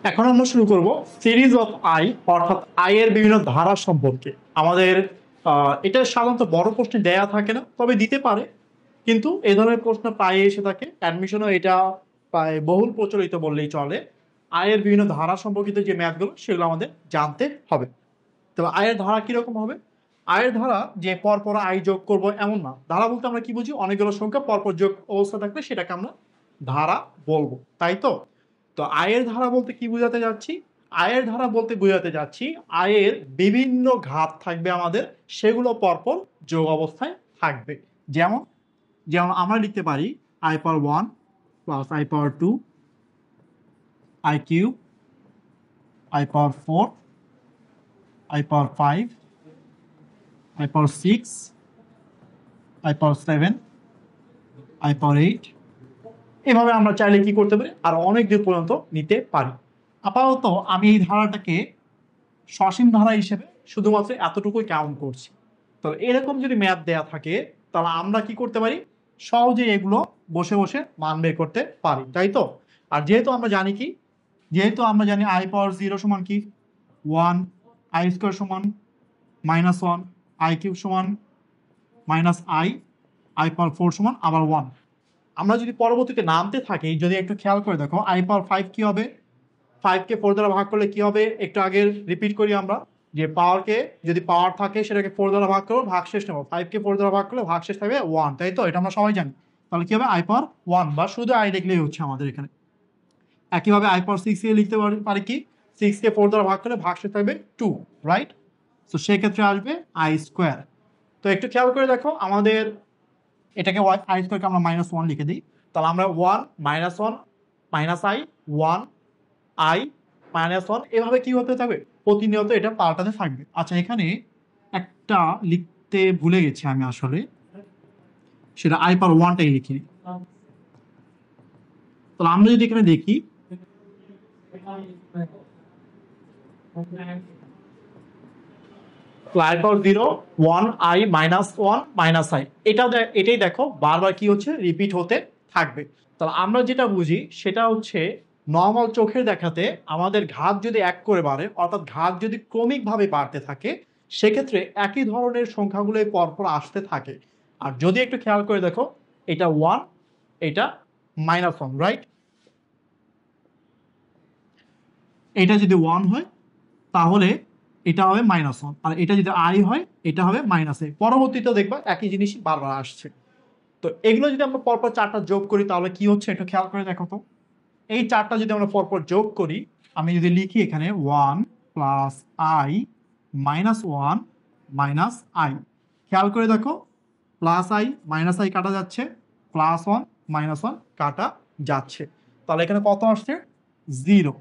এখন আমরা শুরু করব সিরিজ অফ আই, অর্থাৎ আই এর বিভিন্ন ধারা সম্পর্কে। আমাদের এটা সাধারণত বড় প্রশ্নে দেয়া থাকে না, তবে দিতে পারে। কিন্তু এই ধরনের প্রশ্ন প্রায় এসে থাকে, অ্যাডমিশনও এটা প্রায় বহুল প্রচলিত বললেই চলে। আয়ের বিভিন্ন ধারা সম্পর্কিত যে ম্যাথগুলো সেগুলো আমাদের জানতে হবে। তো আয়ের ধারা কিরকম হবে? আয়ের ধারা যে পরপর আয় যোগ করব এমন না। ধারা বলতে আমরা কি বুঝি? অনেকগুলো সংখ্যা পরপর যোগ অবস্থা থাকলে সেটাকে আমরা ধারা বলবো, তাই তো? তো আয়ের ধারা বলতে কি বোঝাতে যাচ্ছি? আয়ের ধারা বলতে বোঝাতে যাচ্ছি আয়ের বিভিন্ন ঘাত থাকবে আমাদের, সেগুলো পরপর যোগ অবস্থায় থাকবে। যেমন যেমন আমরা লিখতে পারি i power 1 plus i power 2, i cube, i power 4, i power 5, i power 6, i power 7, i power 8। এভাবে আমরা চাইলে কি করতে পারি, আর অনেক দূর পর্যন্ত নিতে পারি। আপাতত আমি এই ধারাটাকে সসীম ধারা হিসেবে শুধুমাত্র এতটুকুই কাউন্ট করছি। তো এরকম যদি ম্যাথ দেয়া থাকে তাহলে আমরা কি করতে পারি, সহজে এগুলো বসে বসে মান বের করতে পারি, তাই তো? আর যেহেতু আমরা জানি আই পাওয়ার 0 সমান কি 1, আই স্কোয়ার সমান -1, আই কিউব সমান -i, আই পাওয়ার 4 সমান আবার 1। আমরা যদি পরবর্তীতে নামতে থাকি, যদি একটু খেয়াল করে দেখো আই পাওয়ার 5 কি হবে? 5 কে 4 দ্বারা ভাগ করলে কি হবে? একটু আগে রিপিট করি আমরা, যে পাওয়ারকে যদি পাওয়ার থাকে সেটাকে 4 দ্বারা ভাগ করো, ভাগশেষ নেবো। 5 কে 4 দ্বারা ভাগ করলে ভাগশেষ থাকবে 1, তাই তো? এটা আমরা সবাই জানি। তাহলে কি হবে? আই পাওয়ার 1, বা শুধু আই লিখলেই হচ্ছে আমাদের এখানে। একইভাবে আই পাওয়ার 6 এ লিখতে পারি কি 6 কে 4 দ্বারা ভাগ করলে ভাগশেষ থাকবে 2, রাইট? তো সেই ক্ষেত্রে আসবে আই স্কোয়ার। তো একটু খেয়াল করে দেখো, আমাদের এটাকে আই স্কোয়ারকে আমরা -1 লিখে দিই। তাহলে আমরা 1 -1 -i 1 i -1 এভাবে কি হতে থাকবে, প্রতিনিয়ত এটা পাল্টাতে থাকবে। আচ্ছা, এখানে একটা লিখতে ভুলে গেছি আমি আসলে, সেটা আই পাওয়ার 1টাই লিখি। তাহলে আমরা যদি এখানে দেখি আই পাওয়ার 0 1 i -1 -i, এটাই দেখো বারবার কি হচ্ছে, রিপিট হতে থাকবে। তাহলে আমরা যেটা বুঝি সেটা হচ্ছে নর্মাল চোখের দেখাতে আমাদের ঘাত যদি এক করে বাড়ে, অর্থাৎ ঘাত যদি ক্রমিকভাবে বাড়তে থাকে, সেক্ষেত্রে একই ধরনের সংখ্যাগুলোই পরপর আসতে থাকে। আর যদি একটু খেয়াল করে দেখো, এটা 1, এটা -1, রাইট? এটা যদি 1 হয় তাহলে এটা হবে -1, আর এটা যদি i হয় এটা হবে -a। পরবর্তীতে দেখবা একই জিনিসই বারবার আসছে। তো এগুলো যদি আমরা পরপর চারটা যোগ করি তাহলে কি হচ্ছে একটু খেয়াল করে দেখো তো। এই চারটা যদি আমরা পরপর যোগ করি, আমি যদি লিখি এখানে 1 প্লাস i -1 -i, খেয়াল করে দেখো প্লাস i -i কাটা যাচ্ছে, +1 -1 কাটা যাচ্ছে। তাহলে এখানে কত আসছে? 0।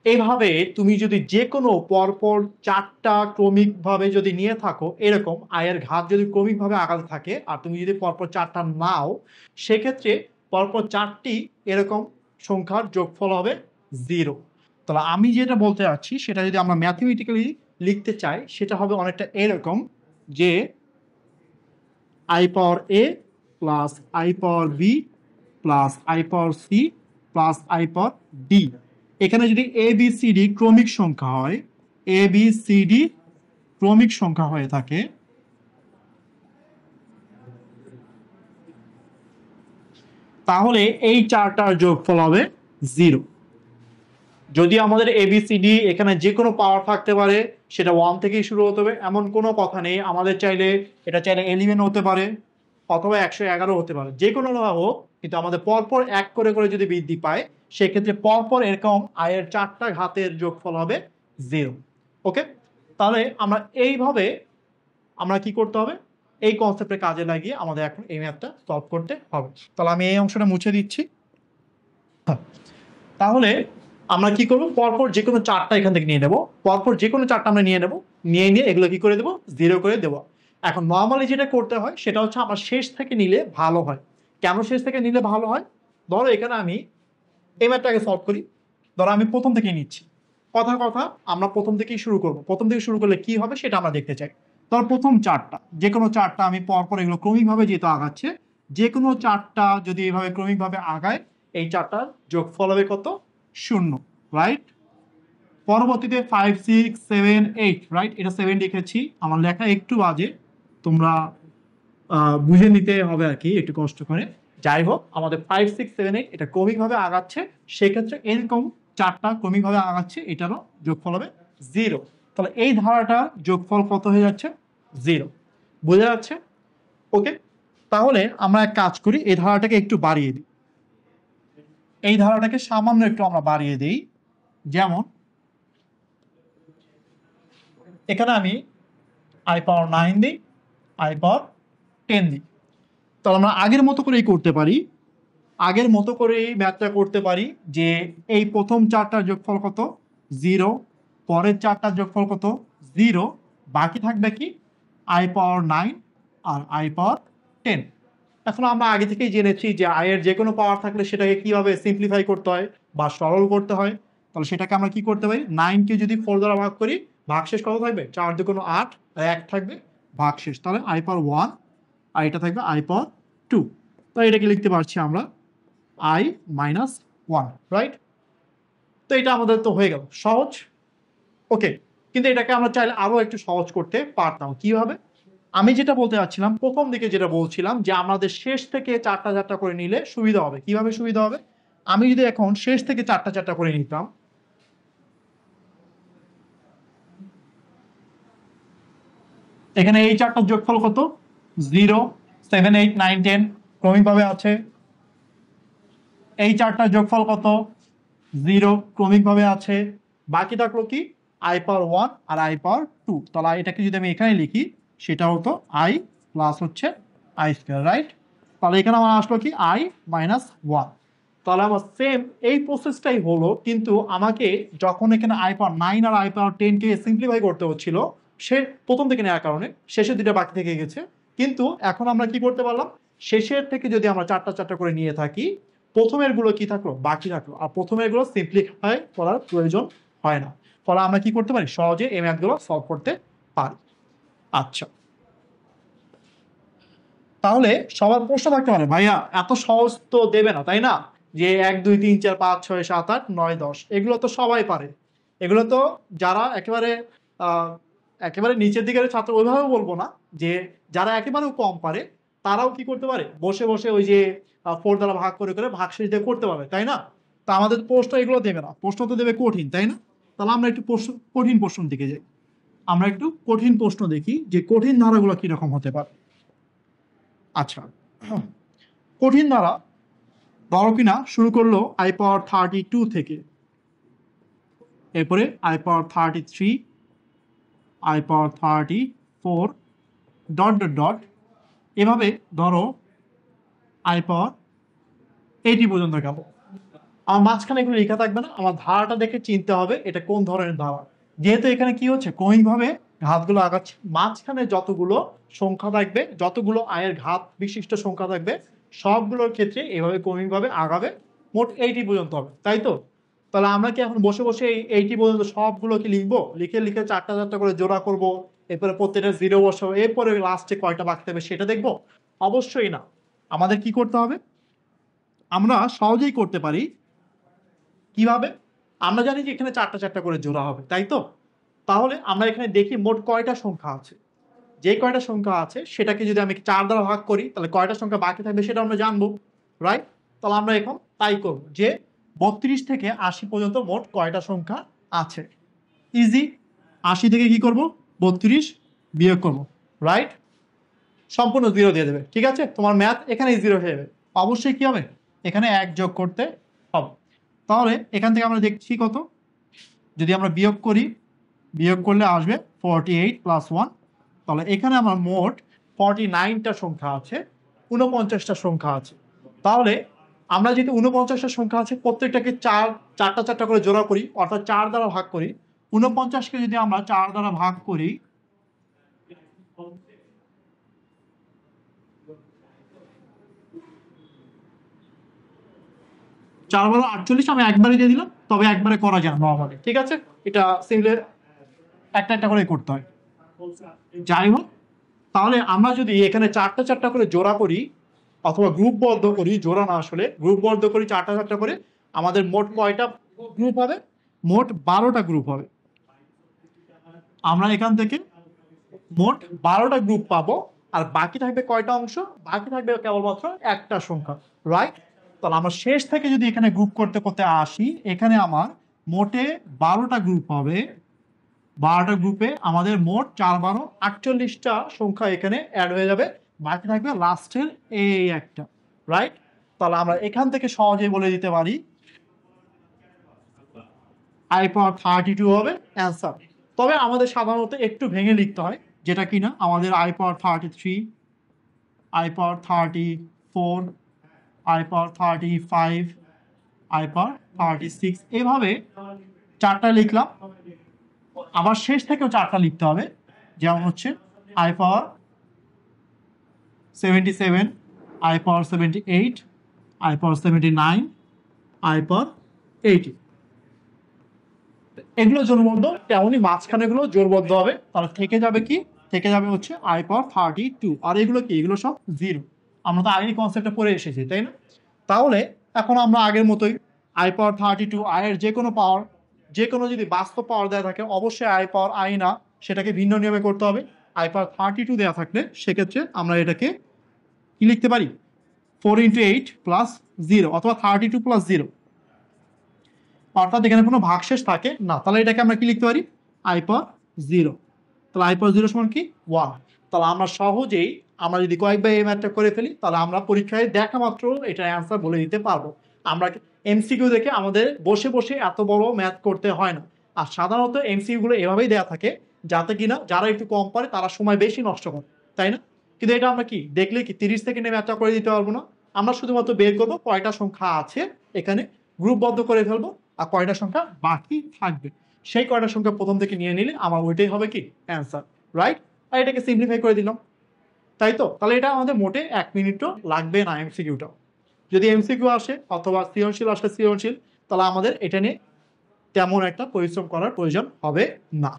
এইভাবে তুমি যদি যে কোনো পরপর চারটা ক্রমিকভাবে যদি নিয়ে থাকো, এরকম আয়ের ঘাত যদি ক্রমিকভাবে আগাতে থাকে আর তুমি যদি পরপর চারটা নাও, সেক্ষেত্রে পরপর চারটি এরকম সংখ্যার যোগফল হবে 0। তাহলে আমি যেটা বলতে চাচ্ছি সেটা যদি আমরা ম্যাথমেটিক্যালি লিখতে চাই, সেটা হবে অনেকটা এরকম, যে i power a plus i power b plus i power c plus i power d. এখানে যদি এ বি সি ডি ক্রমিক সংখ্যা হয়, এ বি সি ডি ক্রমিক সংখ্যা হয়ে থাকে, তাহলে এই চারটার যোগফল হবে 0। যদি আমাদের এবিসিডি এখানে যে কোনো পাওয়ার থাকতে পারে, সেটা 1 থেকেই শুরু হতে হবে এমন কোনো কথা নেই। আমাদের চাইলে এটা চাইলে 11 হতে পারে অথবা 111 হতে পারে, যে কোনো হোক, কিন্তু আমাদের পরপর এক করে করে যদি বৃদ্ধি পায়, সেক্ষেত্রে পরপর এরকম আয়ের চারটা ঘাতের যোগফল হবে 0। ওকে, তাহলে আমরা এইভাবে আমরা কি করতে হবে, এই কনসেপ্টে কাজে লাগিয়ে আমাদের এখন এই ম্যাথটা সলভ করতে হবে। তাহলে আমি এই অংশটা মুছে দিচ্ছি। তাহলে আমরা কি করবো, পরপর যে কোনো চারটা এখান থেকে নিয়ে নেব, পরপর যে কোনো চারটা আমরা নিয়ে নেব, নিয়ে এগুলো কি করে দেবো, 0 করে দেবো। এখন নর্মালি যেটা করতে হয় সেটা হচ্ছে আমার শেষ থেকে নিলে ভালো হয়। কেন শেষ থেকে নিলে ভালো হয়? ধরো এখানে আমি এই ম্যাথটাকে সলভ করি, ধরো আমি প্রথম থেকে নিচ্ছি। কথা আমরা প্রথম থেকেই শুরু করব। প্রথম থেকে শুরু করলে কি হবে সেটা আমরা দেখতে চাই। ধর প্রথম চারটা, যে কোনো চারটা আমি পরপর এগুলো ক্রমিকভাবে যেহেতু আগাচ্ছে, যে কোনো চারটা যদি এভাবে ক্রমিকভাবে আগায়, এই চারটার যোগফল হবে কত? 0, রাইট। পরবর্তীতে 5 6 7 8, রাইট, এটা 7 লিখেছি, আমার লেখা একটু বাজে, তোমরা বুঝে নিতে হবে আর কি, একটু কষ্ট করে। যাই হোক, আমাদের 5 6 7 8 এটা ক্রমিকভাবে আগাচ্ছে, সেক্ষেত্রে এরকম চারটা ক্রমিকভাবে আগাচ্ছে, এটারও যোগফল হবে 0। তাহলে এই ধারাটা যোগফল কত হয়ে যাচ্ছে? 0। বোঝা যাচ্ছে? ওকে, তাহলে আমরা এক কাজ করি, এই ধারাটাকে একটু বাড়িয়ে দিই, এই ধারাটাকে সামান্য একটু আমরা বাড়িয়ে দিই। যেমন এখানে আমি i পাওয়ার 9 দিই, i পাওয়ার 10 দিই। তাহলে আমরা আগের মতো করেই করতে পারি, আগের মতো করেই ম্যাথটা করতে পারি যে এই প্রথম চারটার যোগফল কত? 0, পরের চারটার যোগফল কত? 0, বাকি থাকবে কি? i পাওয়ার 9 আর i পাওয়ার 10। এখন আমরা আগে থেকেই জেনেছি যে i এর যে কোনো পাওয়ার থাকলে সেটাকে কিভাবে সিম্পলিফাই করতে হয় বা সরল করতে হয়। তাহলে সেটাকে আমরা কি করতে পারি? 9 কে যদি 4 দ্বারা ভাগ করি, ভাগশেষ কত থাকবে? 4 × 2 = 8, 1 থাকবে ভাগশেষ, তাহলে i পাওয়ার 1 আর এটা থাকবে i পাওয়ার 2। তাহলে এটাকে লিখতে পারছি আমরা i - 1, রাইট। তো এটা আমাদের তো হয়ে গেল সহজ। ওকে, কিন্তু এটাকে আমরা চাইলে আরো একটু সহজ করতে পারতাম। কিভাবে? আমি যেটা বলতে চাচ্ছিলাম, প্রথম দিকে যেটা বলছিলাম যে আমাদের শেষ থেকে চারটা চারটা করে নিলে সুবিধা হবে। কিভাবে সুবিধা হবে? আমি যদি এখন শেষ থেকে চারটা চারটা করে নিতাম, এখানে এই চারটার যোগফল কত? 0 7 8 9 10 ক্রমিকভাবে আছে। এই চারটার যোগফল কত? 0 ক্রমিকভাবে আছে। বাকি থাকলো কি? i পাওয়ার 1 আর i পাওয়ার 2। তাহলে এটাকে যদি আমি এখানে লিখি, সেটা হতো i প্লাস হচ্ছে i স্কয়ার, রাইট। তাহলে এখানে আমার আসলো কি? i - 1। তাহলে আমার সেম এই প্রসেসটাই হলো, কিন্তু আমাকে যখন এখানে i পাওয়ার 9 আর i পাওয়ার 10 কে সিম্পলিফাই করতে হচ্ছিল, সে প্রথম থেকে নেওয়ার কারণে শেষের দুটো বাকি থেকে গেছে। কিন্তু এখন আমরা কি করতে পারলাম? শেষের থেকে যদি আমরা চারটা চারটা করে নিয়ে থাকি, প্রথমের গুলো কি থাকলো? বাকি থাকলো, আর প্রথমের গুলো সিম্পলিফাই করার প্রয়োজন হয় না। ফলে আমরা কি করতে পারি? সহজে এই ম্যাথগুলো সলভ করতে পারি। আচ্ছা, তাহলে সবার প্রশ্ন থাকতে পারে, ভাইয়া এত সহজ তো দেবে না, তাই না? যে 1 2 3 4 5 6 7 8 9 10 এগুলো তো সবাই পারে। এগুলো তো যারা একেবারে একেবারে নিচের দিকের ছাত্র, ওইভাবে বলবো না, যে যারা একেবারেও কম পারে তারাও কি করতে পারে? বসে বসে ওই যে 4 দ্বারা ভাগ করে করে ভাগশেষ দিয়ে করতে পারবে, তাই না? তো আমাদের প্রশ্ন এগুলো দেবে না, প্রশ্ন তো দেবে কঠিন, তাই না? তাহলে আমরা একটু কঠিন প্রশ্ন দিকে যাই। আমরা একটু কঠিন প্রশ্ন দেখি যে কঠিন ধারাগুলো কিরকম হতে পারে। আচ্ছা, কঠিন ধারা ধরো কিনা শুরু করলো i পাওয়ার 32 থেকে, এরপরে i power 33, i power 34, dot dot dot, এভাবে ধরো i পাওয়ার 80 পর্যন্ত গেল। আমার মাঝখানে এগুলো লেখা থাকবে না, আমার ধারাটা দেখে চিনতে হবে এটা কোন ধরনের ধারা। যেহেতু এখানে কি হচ্ছে? ক্রমিকভাবে ঘাতগুলো আগাচ্ছে, মাঝখানে যতগুলো সংখ্যা থাকবে, যতগুলো আয়ের ঘাত বিশিষ্ট সংখ্যা থাকবে, সবগুলোর ক্ষেত্রে এভাবে ক্রমিকভাবে আগাবে, মোট 80 পর্যন্ত হবে, তাই তো? তাহলে আমরা কি এখন বসে বসে এই 80 পর্যন্ত সবগুলোকে লিখবো? লিখে লিখে চারটা চারটা করে জোড়া করব, এরপরে প্রত্যেকটা 0 বসাবো, এরপরে লাস্টে কয়টা বাকি থাকবে সেটা দেখবো? অবশ্যই না। আমাদের কি করতে হবে? আমরা সহজেই করতে পারি। কিভাবে? আমরা জানি যে এখানে চারটা চারটা করে জোড়া হবে, তাই তো? তাহলে আমরা এখানে দেখি মোট কয়টা সংখ্যা আছে। যে কয়টা সংখ্যা আছে সেটাকে যদি আমি 4 দ্বারা ভাগ করি, তাহলে কয়টা সংখ্যা বাকি থাকবে সেটা আমরা জানবো, রাইট? তাহলে আমরা এখন তাই করব যে 32 থেকে 80 পর্যন্ত মোট কয়টা সংখ্যা আছে। ইজি। 80 থেকে কি করব? 32 বিয়োগ করব, রাইট? সম্পূর্ণ 0 দিয়ে দেবে, ঠিক আছে? তোমার ম্যাথ এখানেই 0 হয়ে যাবে। অবশ্যই কি হবে? এখানে 1 যোগ করতে হবে। তাহলে এখান থেকে আমরা দেখছি কত, যদি আমরা বিয়োগ করি, বিয়োগ করলে আসবে 48 + 1। তাহলে এখানে আমার মোট 49টা সংখ্যা আছে, 49টা সংখ্যা আছে। তাহলে আমরা যেহেতু 49টা সংখ্যা আছে, প্রত্যেকটাকে চারটা চারটা করে জোড়া করি, অর্থাৎ 4 দ্বারা ভাগ করি। 49কে যদি আমরা 4 দ্বারা ভাগ করি, 4 × 48, আমি একবারে দিয়ে দিলাম, তবে একবারে করা যায় না নরমালি, ঠিক আছে? এটা সিম্পলি একটা একটা করে করতে হয়। যাই হোক, তাহলে আমরা যদি এখানে চারটা চারটা করে জোড়া করি অথবা গ্রুপবদ্ধ করি, জোড়া না আসলে গ্রুপবদ্ধ করি চারটা চারটা করে, আমাদের মোট কয়টা গ্রুপ হবে? মোট 12টা গ্রুপ হবে। আমরা এখান থেকে মোট 12টা গ্রুপ পাবো, আর বাকি থাকবে কয়টা অংশ? বাকি থাকবে কেবলমাত্র একটা সংখ্যা, রাইট? তাহলে আমরা শেষ থেকে যদি এখানে গ্রুপ করতে করতে আসি, এখানে আমার মোটে 12টা গ্রুপ হবে। 12টা গ্রুপে আমাদের মোট 4 12 48টা সংখ্যা এখানে অ্যাড হয়ে যাবে, বাকি থাকবে লাস্টের এই একটা, রাইট? তাহলে আমরা এখান থেকে সহজেই বলে দিতে পারি i পাওয়ার 32 হবে অ্যান্সার। তবে আমাদের সাধারণত একটু ভেঙে লিখতে হয়, যেটা কিনা আমাদের i power 33, i power 34, i power 35, i পাওয়ার 36, এভাবে 4টা লিখলাম। আবার শেষ থেকেও 4টা লিখতে হবে, যেমন হচ্ছে i power 77, i power 78, i power 79, i পাওয়ার 80। এগুলো জোড়বদ্ধ, তেমনই মাঝখানে গুলো জোড়বদ্ধ হবে। তাহলে থেকে যাবে কি? থেকে যাবে হচ্ছে i পাওয়ার 32। আর এগুলো কি? এগুলো সব জিরো। আমরা তো আগেই কনসেপ্টটা পড়ে এসেছি, তাই না? তাহলে এখন আমরা আগের মতোই i পাওয়ার 32, i এর যে কোনো পাওয়ার, যে কোনো যদি বাস্তব পাওয়ার দেওয়া থাকে, অবশ্যই i পাওয়ার i না, সেটাকে ভিন্ন নিয়মে করতে হবে। i পাওয়ার 32 দেওয়া থাকলে সেক্ষেত্রে আমরা এটাকে কি লিখতে পারি? 4 × 8 + 0 অথবা 32 + 0, অর্থাৎ এখানে কোনো ভাগশেষ থাকে না। তাহলে এটাকে আমরা কি লিখতে পারি? i পাওয়ার 0। তাহলে i পাওয়ার 0 সমান কি? 1। তাহলে আমরা সহজেই, আমরা যদি কয়েকবার এই ম্যাথটা করে ফেলি, তাহলে আমরা পরীক্ষায় দেখা মাত্র এটার অ্যান্সার বলে দিতে পারবো। আমরা এমসিকিউ দেখে আমাদের বসে বসে এত বড় ম্যাথ করতে হয় না। আর সাধারণত এমসিকিউ গুলো এভাবেই দেওয়া থাকে, যাতে কিনা যারা একটু কম পারে তারা সময় বেশি নষ্ট করে, তাই না? কিন্তু এটা আমরা কি দেখলে কি 30 সেকেন্ডে ম্যাথটা করে দিতে পারবো না? আমরা শুধুমাত্র বের করবো কয়টা সংখ্যা আছে এখানে, গ্রুপবদ্ধ করে ফেলবো, আর কয়টা সংখ্যা বাকি থাকবে, সেই কয়টা সংখ্যা প্রথম থেকে নিয়ে নিলে আমার ওইটাই হবে কি অ্যান্সার, রাইট? আর এটাকে সিম্পলিফাই করে দিলাম, তাই তো? তাহলে এটা আমাদের মোটে 1 মিনিটও লাগবে না এমসিকিউটা। যদি এমসিকিউ আসে অথবা সৃজনশীল আসে সৃজনশীল, তাহলে আমাদের এটা নিয়ে তেমন একটা পরিশ্রম করার প্রয়োজন হবে না।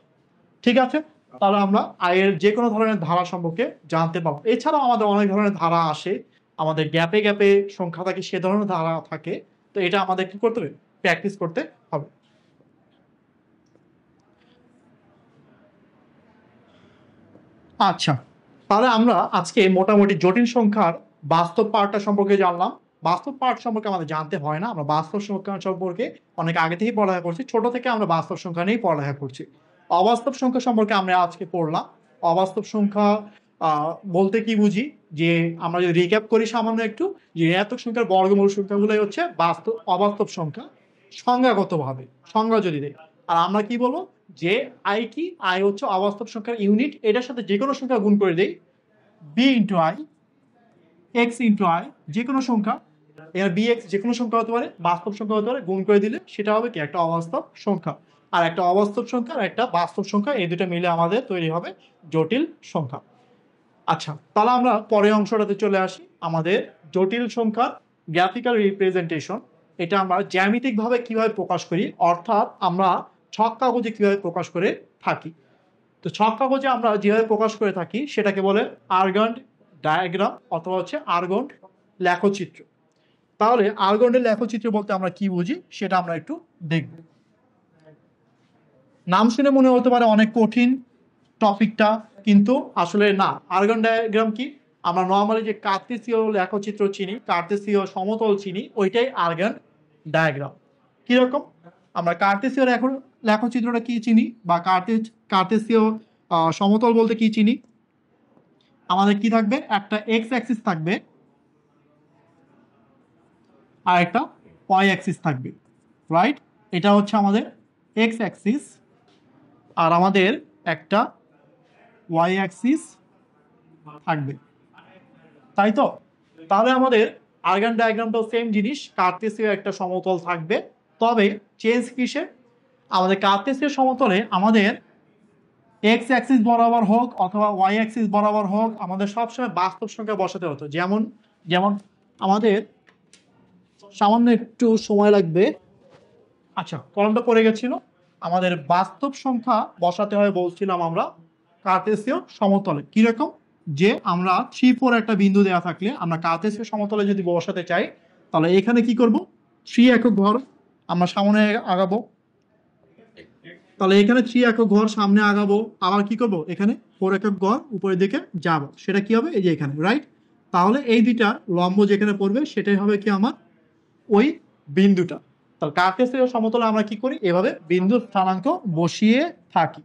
ঠিক আছে? তাহলে আমরা আয়ের যে কোনো ধরনের ধারা সম্পর্কে জানতে পারবো। এছাড়াও আমাদের অনেক ধরনের ধারা আসে, আমাদের গ্যাপে গ্যাপে সংখ্যা থাকে, সে ধরনের ধারা থাকে। তো এটা আমাদের কি করতে হবে? প্র্যাকটিস করতে হবে। আচ্ছা, তাহলে আমরা আজকে মোটামুটি জটিল সংখ্যার বাস্তব পার্টটা সম্পর্কে জানলাম। বাস্তব পার্ট সম্পর্কে আমাদের জানতে হয় না, আমরা বাস্তব সংখ্যা সম্পর্কে অনেক আগে থেকেই পড়ালেখা করছি, ছোট থেকে আমরা বাস্তব সংখ্যা নিয়েই পড়ালেখা করছি। অবাস্তব সংখ্যা সম্পর্কে আমরা আজকে পড়লাম। অবাস্তব সংখ্যা বলতে কি বুঝি, যে আমরা যদি রিক্যাপ করি সামান্য একটু, যে ঋণাত্মক সংখ্যার বর্গমূল সংখ্যাগুলোই হচ্ছে অবাস্তব সংখ্যা সংজ্ঞাগতভাবে, সংজ্ঞা যদি দেয়। আর আমরা কি বলবো, যে আই কি? আই হচ্ছে অবাস্তব সংখ্যার ইউনিট। এটার সাথে যে কোনো সংখ্যা গুণ করে দেই, b into i, x into i, যে কোনো সংখ্যা, এর বি এক্স যে কোনো সংখ্যা হতে পারে, বাস্তব সংখ্যা হতে পারে, গুণ করে দিলে সেটা হবে কি? একটা অবাস্তব সংখ্যা। আর একটা অবাস্তব সংখ্যা আর একটা বাস্তব সংখ্যা, এই দুটো মিলে আমাদের তৈরি হবে জটিল সংখ্যা। আচ্ছা, তাহলে আমরা পরের অংশটাতে চলে আসি। আমাদের জটিল সংখ্যার গ্রাফিক্যাল রিপ্রেজেন্টেশন, এটা আমরা জ্যামিতিকভাবে কিভাবে প্রকাশ করি, অর্থাৎ আমরা ছক কাগজে কিভাবে প্রকাশ করে থাকি। তো ছক কাগজে আমরা যেভাবে প্রকাশ করে থাকি সেটাকে বলে আর্গান্ড ডায়াগ্রাম অথবা হচ্ছে আর্গন্ড লেখচিত্র। তাহলে আর্গন্ডের লেখচিত্র বলতে আমরা কি বুঝি সেটা আমরা একটু দেখব। নাম শুনে মনে হতে পারে অনেক কঠিন টপিকটা, কিন্তু আসলে না। আর্গন ডায়াগ্রাম কি? আমরা নর্মালি যে কার্তেসীয় লেখচিত্র চিনি, কার্তেসীয় সমতল চিনি, ওইটাই আর্গন ডায়াগ্রাম। কিরকম? আমরা কার্তেসীয় লেখচিত্রটা কি চিনি, বা কার্তেসীয় সমতল বলতে কি চিনি? আমাদের কি থাকবে? একটা এক্স অ্যাক্সিস থাকবে আর একটা ওয়াই অ্যাক্সিস থাকবে, রাইট? এটা হচ্ছে আমাদের এক্স অ্যাক্সিস, আর আমাদের একটা ওয়াই অ্যাক্সিস থাকবে, তাই তো? তাহলে আমাদের আর্গান ডায়াগ্রামটাও সেম জিনিস, কার্তেসীয় একটা সমতল থাকবে। তবে চেঞ্জ কিসে? আমাদের কার্তেসীয় সমতলে আমাদের এক্স অ্যাক্সিস বরাবর হোক অথবা ওয়াই অ্যাক্সিস বরাবর হোক, আমাদের সবসময় বাস্তব সংখ্যা বসাতে হতো। যেমন যেমন আমাদের সামান্য একটু সময় লাগবে। আচ্ছা, কলমটা পড়ে গেছিল। আমাদের বাস্তব সংখ্যা বসাতে হয় বলছিলাম আমরা কার্তেসীয় সমতলে। কিরকম? যে আমরা 3 4 একটা বিন্দু দেওয়া থাকলে আমরা কার্তেসীয় সমতলে যদি বসাতে চাই, তাহলে এখানে কি করব? 3 একক ধর আমরা সামনে আগাবো, তাহলে এখানে 3 একক ঘর সামনে আগাবো, আবার কি করব এখানে 4 একক ঘর উপরের দিকে যাব, সেটা কি হবে এই যে এখানে, রাইট? তাহলে এই দুইটা লম্ব যেখানে পড়বে সেটাই হবে কি আমার ওই বিন্দুটা। তাহলে কার্টেসীয় সমতলে আমরা কি করি, এভাবে বিন্দুর স্থানাঙ্ক বসিয়ে থাকি।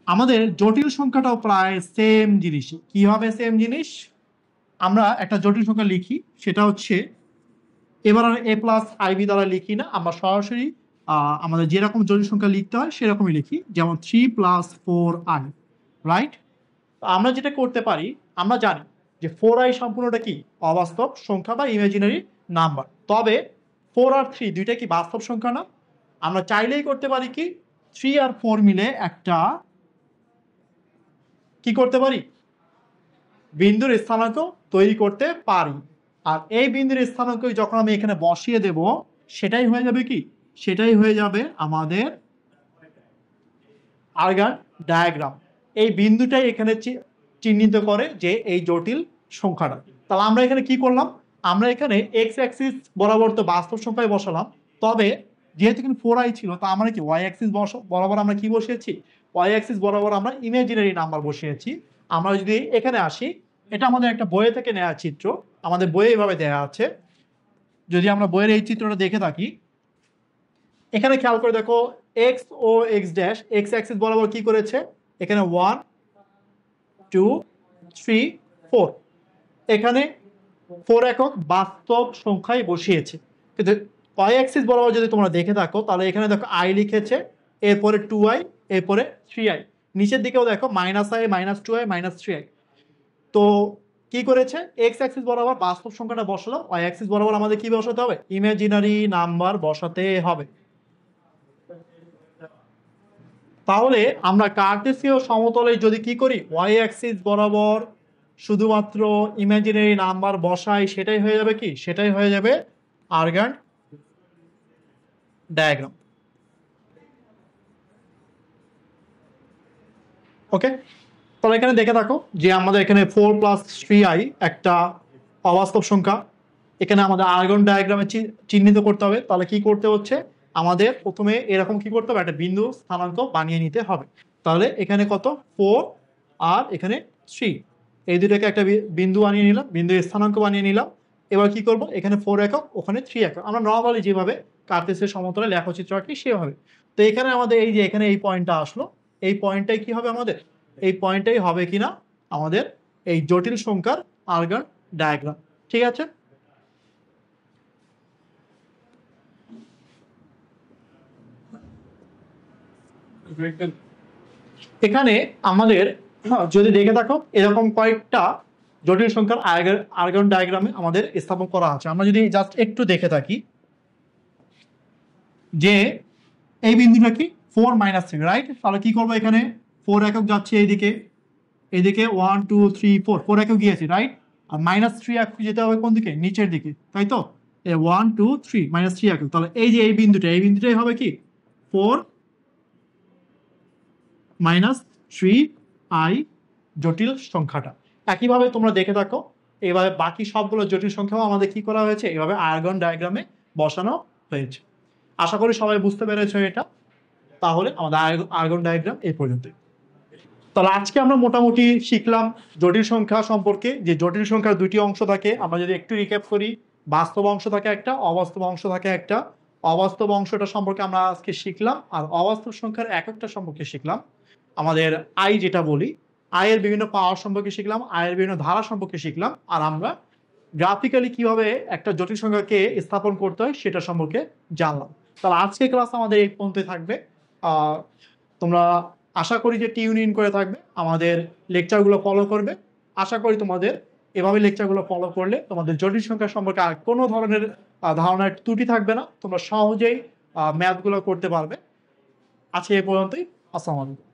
আমাদের জটিল সংখ্যাটাও প্রায় সেম জিনিসই। কি হবে সেম জিনিস? আমরা একটা জটিল সংখ্যা লিখি, সেটা হচ্ছে এবার আর a প্লাস আইবি দ্বারা লিখি না, আমরা সরাসরি আমাদের যেরকম জটিল সংখ্যা লিখতে হয় সেরকমই লিখি, যেমন 3 প্লাস 4i, রাইট? আমরা যেটা করতে পারি, আমরা জানি যে 4i সম্পূর্ণটা কি অবাস্তব সংখ্যা বা ইমাজিনারি নাম্বার, তবে 4 আর 3 দুইটা কি বাস্তব সংখ্যা না? আমরা চাইলেই করতে পারি কি 3 আর 4 মিলে একটা কি করতে পারি, বিন্দুর স্থানাঙ্ক তৈরি করতে পারি। আর এই বিন্দুর স্থানাঙ্ক যখন আমি এখানে বসিয়ে দেব, সেটাই হয়ে যাবে কি, সেটাই হয়ে যাবে আমাদের আর্গান ডায়াগ্রাম। এই বিন্দুটাই এখানে চিহ্নিত করে যে এই জটিল সংখ্যাটা। তাহলে আমরা এখানে কি করলাম, আমরা এখানে এক্স অ্যাক্সিস বরাবর তো বাস্তব সংখ্যায় বসালাম, তবে যেহেতু এখানে 4i ছিল, তা আমরা কি ওয়াই অ্যাক্সিস বরাবর আমরা কি বসিয়েছি, ওয়াই অ্যাক্সিস বরাবর আমরা ইমাজিনারি নাম্বার বসিয়েছি। আমরা যদি এখানে আসি, এটা আমাদের একটা বইয়ে থেকে নেওয়া চিত্র, আমাদের বইয়ে এভাবে দেওয়া আছে। যদি আমরা বইয়ের এই চিত্রটা দেখে থাকি, এখানে খেয়াল করে দেখো এক্স ও এক্স ড্যাশ এক্স অ্যাক্সিস বরাবর কি করেছে, এখানে 1 2 3 4, এখানে 4 একক বাস্তব সংখ্যায় বসিয়েছে। কিন্তু ওয়াই অ্যাক্সিস বরাবর যদি তোমরা দেখে থাকো, তাহলে এখানে দেখো আই লিখেছে, এরপরে 2i, এরপরে 3i, নিচের দিকেও দেখো -i -2i -3i। তো কি করেছে, এক্স অ্যাক্সিস বরাবর বাস্তব সংখ্যাটা বসালো, ওয়াই অ্যাক্সিস বরাবর আমাদের কি বসাতে হবে, ইমাজিনারি নাম্বার বসাতে হবে। তাহলে আমরা কার্টেসীয় সমতলে যদি কি করি, ওয়াই অ্যাক্সিস বরাবর শুধুমাত্র ইমাজিনারি নাম্বার বসাই, সেটাই হয়ে যাবে কি, সেটাই হয়ে যাবে আর্গান ডায়াগ্রাম। ওকে, তাহলে এখানে দেখে থাকো যে আমাদের এখানে 4 প্লাস 3i একটা অবাস্তব সংখ্যা, এখানে আমাদের আর্গন ডায়াগ্রামে চিহ্নিত করতে হবে। তাহলে কি করতে হচ্ছে, আমাদের প্রথমে এরকম কি করতে হবে, একটা বিন্দু স্থানাঙ্ক বানিয়ে নিতে হবে। তাহলে এখানে কত 4 আর এখানে 3, এই দুটোকে একটা বিন্দু বানিয়ে নিলাম, বিন্দু স্থানাঙ্ক বানিয়ে নিলাম। এবার কি করব, এখানে 4 একক, ওখানে 3 একক, আমরা নর্মালি যেভাবে কার্টেসীয় সমতলে লেখচিত্র আঁকি সেভাবে। তো এখানে আমাদের এই যে এখানে এই পয়েন্টটা আসলো, এই পয়েন্টটাই কি হবে আমাদের, এই পয়েন্টটাই হবে কিনা আমাদের এই জটিল সংখ্যার আর্গান ডায়াগ্রাম। ঠিক আছে, এখানে আমাদের যদি দেখে থাকো এরকম কয়েকটা জটিল সংখ্যার আর্গন ডায়াগ্রামে আমাদের স্থাপন করা আছে। আমরা যদি জাস্ট একটু দেখে থাকি যে এই বিন্দুটা কি 4 - 3, রাইট? তাহলে কি করবো, এখানে 4 একক যাচ্ছে এইদিকে, এইদিকে 1 2 3 4, 4 একক গিয়েছে, রাইট? আর -3 একক যেতে হবে কোন দিকে, নিচের দিকে, তাই তো? 1 2 3 -3 একক, তাহলে এই যে এই বিন্দুটাই হবে কি 4 -3i জটিল সংখ্যাটা। একইভাবে তোমরা দেখে থাকো, এইভাবে বাকি সবগুলো জটিল সংখ্যাও আমাদের কি করা হয়েছে, এইভাবে আর্গন ডায়াগ্রামে বসানো হয়েছে। আশা করি সবাই বুঝতে পেরেছো এটা। তাহলে আমাদের আর্গন ডায়াগ্রাম এই পর্যন্তই। তাহলে আজকে আমরা মোটামুটি শিখলাম জটিল সংখ্যা সম্পর্কে, যে জটিল সংখ্যার দুটি অংশ থাকে। আমরা যদি একটু রিক্যাপ করি, বাস্তব অংশ থাকে একটা, অবাস্তব অংশ থাকে একটা। অবাস্তব অংশটা সম্পর্কে আমরা আজকে শিখলাম, আর অবাস্তব সংখ্যার এককটা সম্পর্কে শিখলাম। আমাদের আই যেটা বলি, আয়ের বিভিন্ন পাওয়ার সম্পর্কে শিখলাম, আয়ের বিভিন্ন ধারা সম্পর্কে শিখলাম, আর আমরা গ্রাফিক্যালি কিভাবে একটা জটিল সংখ্যাকে স্থাপন করতে হয় সেটা সম্পর্কে জানলাম। তাহলে আজকে ক্লাস আমাদের এই পর্যন্তই থাকবে। তোমরা আশা করি যে টিউন ইন করে থাকবে, আমাদের লেকচারগুলো ফলো করবে। আশা করি তোমাদের এভাবে লেকচারগুলো ফলো করলে তোমাদের জটিল সংখ্যা সম্পর্কে আর কোনো ধরনের ধারণার ত্রুটি থাকবে না, তোমরা সহজেই ম্যাথগুলো করতে পারবে। আজকে এই পর্যন্তই। আসসালামু আলাইকুম।